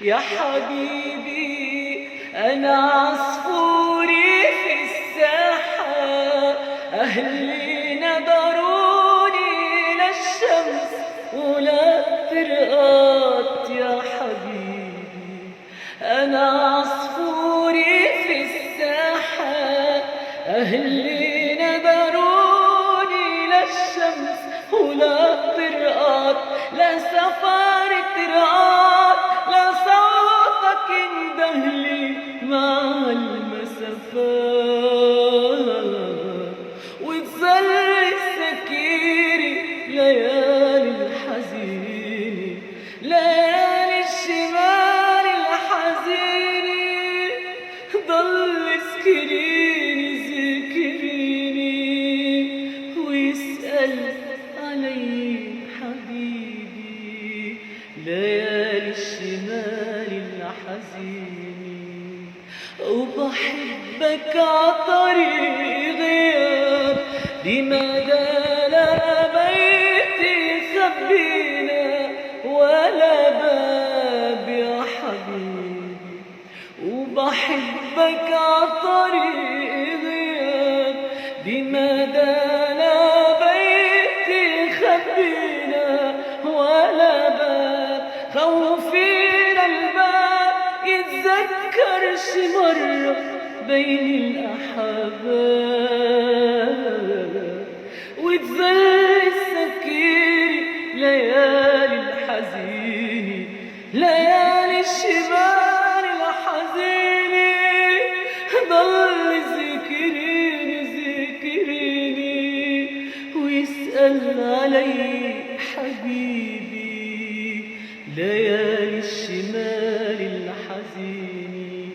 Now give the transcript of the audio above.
يا حبيبي أنا عصفوري في الساحة، أهلي نظروني للشمس ولا ترقات. يا حبيبي أنا عصفوري في الساحة، أهلي نظروني للشمس ولا ترقات. لا سفر ترقات لا صوتك اندهلي مع المسافات، وتظل سكيري ليالي الحزينة، ليالي الشمال الحزينة. ضل ذكريني ذكريني ويسأل علي حبيبي، ليالي الشمال الحزينة. وبحبك عطريق غياب، لماذا لا بيتي خبينا ولا باب يا حبيبي. وبحبك عطريق غياب، لماذا لا بيتي خبينا ولا باب. خوفينا الباب يتذكر شي مرة بين الأحباب، وتظل السكينة ليالي الحزينة، ليالي الشمال الحزينة. ضل ذكريني ذكريني ويسأل علي حبيبي، ليالي الشمال الحزينة.